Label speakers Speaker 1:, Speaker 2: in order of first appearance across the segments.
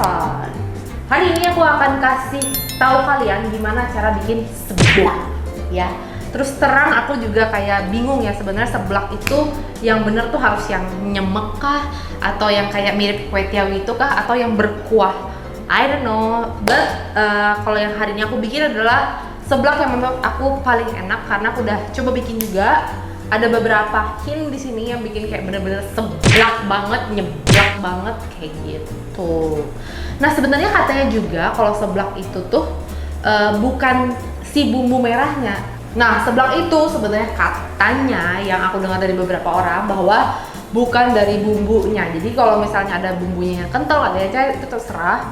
Speaker 1: Fun. Hari ini aku akan kasih tahu kalian gimana cara bikin seblak ya. Terus terang aku juga kayak bingung ya sebenarnya seblak itu yang bener tuh harus yang nyemek kah atau yang kayak mirip kue tiaw itu kah atau yang berkuah. I don't know. But kalau yang hari ini aku bikin adalah seblak yang menurut aku paling enak karena aku udah coba bikin juga. Ada beberapa hint di sini yang bikin kayak bener-bener seblak banget, nyeblak banget kayak gitu. Nah sebenarnya katanya juga kalau seblak itu tuh bukan si bumbu merahnya. Nah seblak itu sebenarnya katanya yang aku dengar dari beberapa orang bahwa bukan dari bumbunya. Jadi kalau misalnya ada bumbunya yang kental, ada yang cair itu terserah.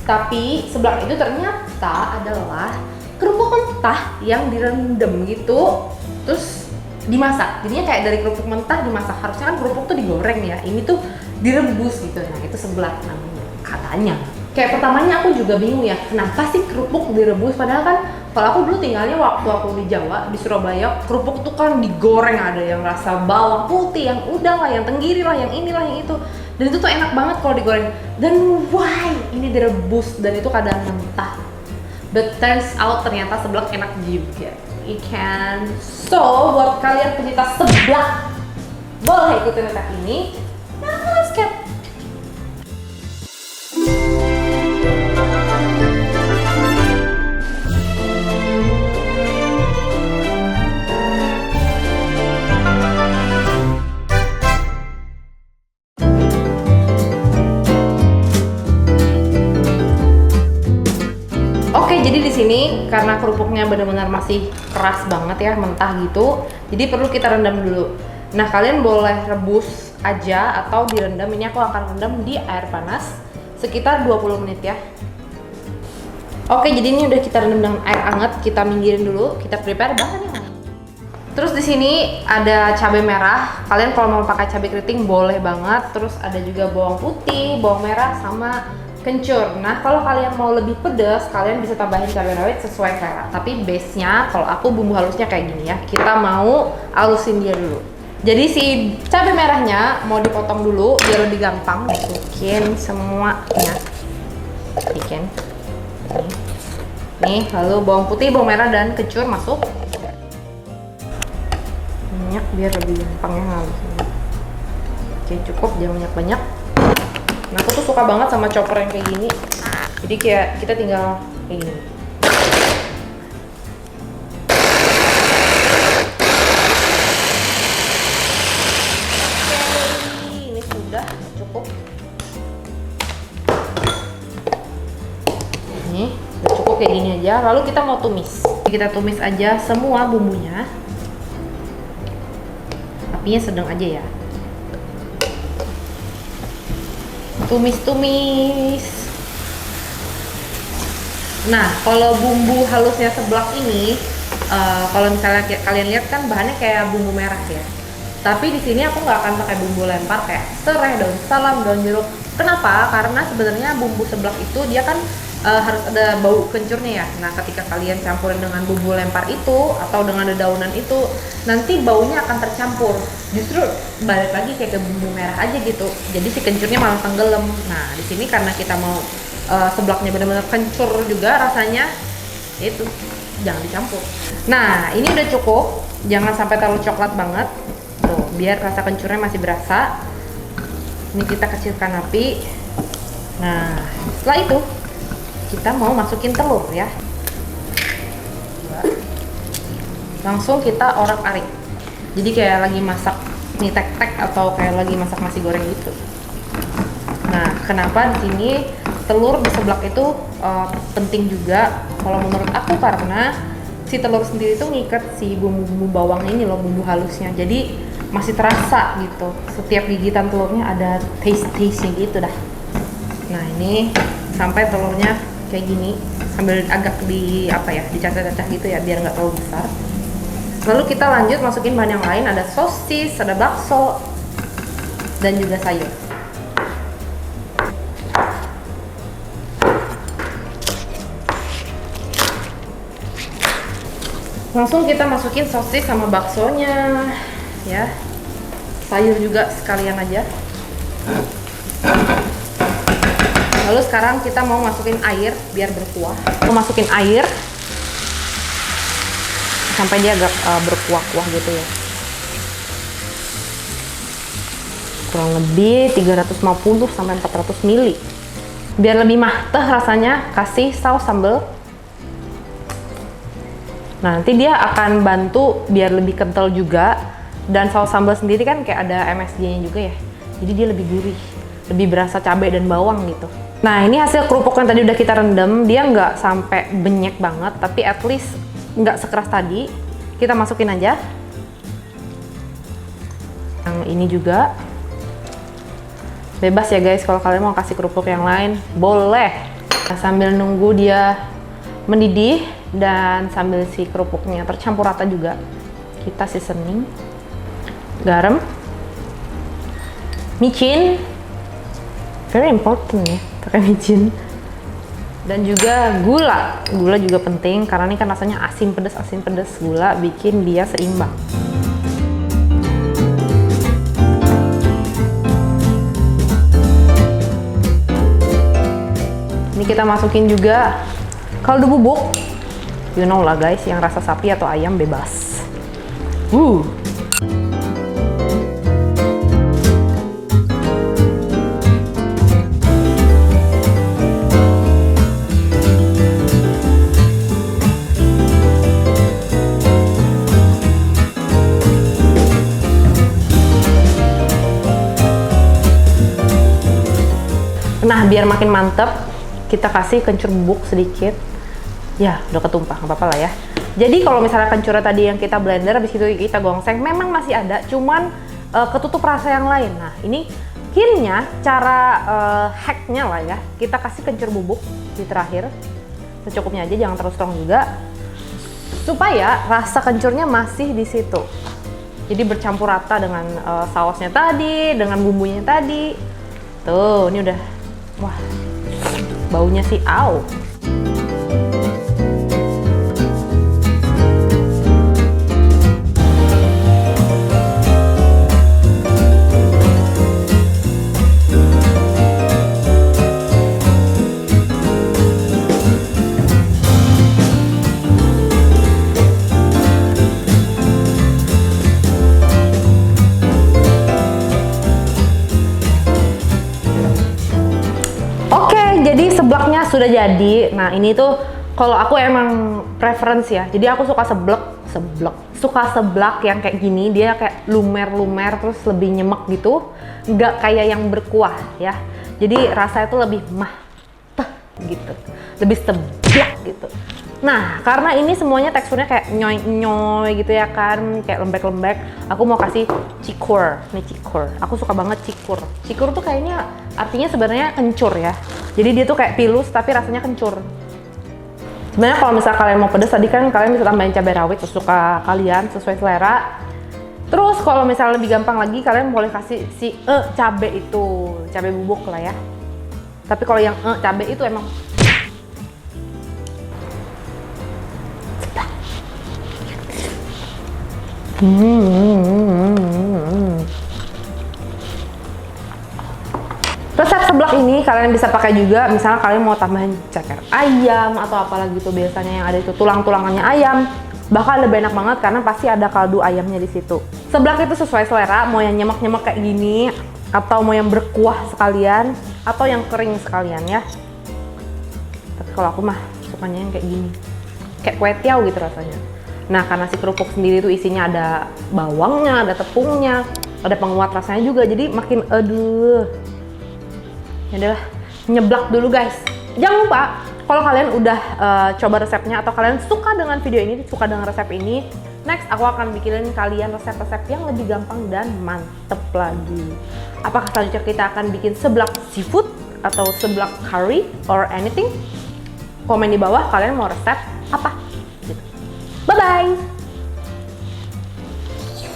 Speaker 1: Tapi seblak itu ternyata adalah kerupuk mentah yang direndam gitu, terus dimasak. Jadinya kayak dari kerupuk mentah dimasak. Harusnya kan kerupuk tuh digoreng ya. Ini tuh direbus gitu. Nah, itu seblak namanya katanya. Kayak pertamanya aku juga bingung ya, kenapa sih kerupuk direbus? Padahal kan kalau aku dulu tinggalnya waktu aku di Jawa, di Surabaya, kerupuk tuh kan digoreng, ada yang rasa bawang putih, yang udang lah, yang tenggiri lah, yang inilah, yang itu. Dan itu tuh enak banget kalau digoreng. Dan why ini direbus dan itu kadang mentah. But turns out ternyata seblak enak juga. Ikan. So, buat kalian pecinta seblak, boleh ikutin resep ini. Nah, let's get. Oke, jadi di sini karena kerupuknya benar-benar masih keras banget ya, mentah gitu. Jadi perlu kita rendam dulu. Nah, kalian boleh rebus aja atau direndam. Ini aku akan rendam di air panas sekitar 20 menit ya. Oke, jadi ini udah kita rendam dengan air hangat. Kita minggirin dulu, kita prepare bahannya. Terus di sini ada cabai merah. Kalian kalau mau pakai cabai keriting boleh banget. Terus ada juga bawang putih, bawang merah sama kencur. Nah, kalau kalian mau lebih pedas, kalian bisa tambahin cabai rawit sesuai selera. Tapi base-nya, kalau aku bumbu halusnya kayak gini ya. Kita mau halusin dia dulu. Jadi si cabai merahnya mau dipotong dulu biar lebih gampang. Bikin semuanya. Bikin. Nih, lalu bawang putih, bawang merah dan kencur masuk. Minyak biar lebih gampang ya ngalusin. Oke, cukup, jangan banyak-banyak. Nah, aku tuh suka banget sama chopper yang kayak gini. Jadi kayak kita tinggal kayak gini. Oke, ini sudah cukup. Ini udah cukup kayak gini aja. Lalu kita mau tumis. Kita tumis aja semua bumbunya. Apinya sedang aja ya. Tumis-tumis. Nah, kalau bumbu halusnya seblak ini, kalau misalnya kalian lihat kan bahannya kayak bumbu merah ya. Tapi di sini aku nggak akan pakai bumbu lempar kayak serai, daun salam, daun jeruk. Kenapa? Karena sebenarnya bumbu seblak itu dia kan harus ada bau kencurnya ya. Nah, ketika kalian campurin dengan bumbu lempar itu atau dengan dedaunan itu, nanti baunya akan tercampur. Justru balik lagi kayak ke bumbu merah aja gitu. Jadi si kencurnya malah tenggelam. Nah, di sini karena kita mau seblaknya benar-benar kencur juga rasanya, itu jangan dicampur. Nah, ini udah cukup. Jangan sampai terlalu coklat banget. Tuh, biar rasa kencurnya masih berasa. Ini kita kecilkan api. Nah, setelah itu kita mau masukin telur ya. Langsung kita orak-arik. Jadi kayak lagi masak mie tek-tek atau kayak lagi masak nasi goreng gitu. Nah, kenapa di sini telur di seblak itu penting juga kalau menurut aku karena si telur sendiri itu ngikat si bumbu-bumbu bawang ini loh, bumbu halusnya. Jadi masih terasa gitu. Setiap gigitan telurnya ada taste-nya gitu dah. Nah, ini sampai telurnya kayak gini sambil agak dicacah-cacah gitu ya biar nggak terlalu besar. Lalu kita lanjut masukin bahan yang lain, ada sosis, ada bakso dan juga sayur. Langsung kita masukin sosis sama baksonya ya. Sayur juga sekalian aja. Lalu sekarang kita mau masukin air biar berkuah. Aku masukin air sampai dia agak berkuah-kuah gitu ya. Kurang lebih 350 sampai 400 ml. Biar lebih mateh rasanya, kasih saus sambal. Nah, nanti dia akan bantu biar lebih kental juga. Dan saus sambal sendiri kan kayak ada MSG-nya juga ya. Jadi dia lebih gurih, lebih berasa cabai dan bawang gitu. Nah, ini hasil kerupuk yang tadi udah kita rendam. Dia nggak sampai benyek banget, tapi at least nggak sekeras tadi. Kita masukin aja. Yang ini juga. Bebas ya guys, kalau kalian mau kasih kerupuk yang lain, boleh. Nah, sambil nunggu dia mendidih dan sambil si kerupuknya tercampur rata juga, kita seasoning. Garam, micin, very important ya, pakai micin. Dan juga gula. Gula juga penting karena ini kan rasanya asin pedas. Gula bikin dia seimbang. Ini kita masukin juga kaldu bubuk. You know lah guys, yang rasa sapi atau ayam bebas. Nah, biar makin mantep, kita kasih kencur bubuk sedikit. Ya, udah ketumpah, nggak apa-apa lah ya. Jadi kalau misalnya kencurnya tadi yang kita blender, habis itu kita gongseng, memang masih ada, cuman ketutup rasa yang lain. Nah, ini kinnya cara hacknya lah ya. Kita kasih kencur bubuk di terakhir, secukupnya aja, jangan terlalu strong juga, supaya rasa kencurnya masih di situ. Jadi bercampur rata dengan sausnya tadi, dengan bumbunya tadi. Tuh, ini udah, wah, baunya sih, au. Jadi seblaknya sudah jadi. Nah, ini tuh kalau aku emang preference ya. Jadi aku suka suka seblak yang kayak gini. Dia kayak lumer-lumer terus lebih nyemek gitu. Nggak kayak yang berkuah ya. Jadi rasanya tuh lebih gitu. Lebih seblak gitu. Nah, karena ini semuanya teksturnya kayak nyoy-nyoy gitu ya kan, kayak lembek-lembek. Aku mau kasih cikur. Nih cikur. Aku suka banget cikur. Cikur tuh kayaknya artinya sebenarnya kencur ya. Jadi dia tuh kayak pilus tapi rasanya kencur. Sebenarnya kalau misalnya kalian mau pedas tadi kan kalian bisa tambahin cabai rawit sesuka kalian, sesuai selera. Terus kalau misalnya lebih gampang lagi kalian boleh kasih si cabai itu, cabai bubuk lah ya. Tapi kalau yang cabai itu emang Resep seblak ini kalian bisa pakai juga, misalnya kalian mau tambahin ceker ayam atau apalagi gitu, biasanya yang ada itu tulang-tulangannya ayam. Bakal lebih enak banget karena pasti ada kaldu ayamnya di situ. Seblak itu sesuai selera, mau yang nyemek-nyemek kayak gini atau mau yang berkuah sekalian atau yang kering sekalian ya. Tapi kalau aku mah sukanya yang kayak gini. Kayak kue tiaw gitu rasanya. Nah, karena si kerupuk sendiri tuh isinya ada bawangnya, ada tepungnya, ada penguat rasanya juga, jadi makin aduh. Ya adalah nyeblak dulu guys. Jangan lupa kalau kalian udah coba resepnya atau kalian suka dengan video ini, suka dengan resep ini, next aku akan bikinin kalian resep-resep yang lebih gampang dan mantep lagi. Apakah selanjutnya kita akan bikin seblak seafood atau seblak curry or anything? Komen di bawah kalian mau resep apa. Bye-bye!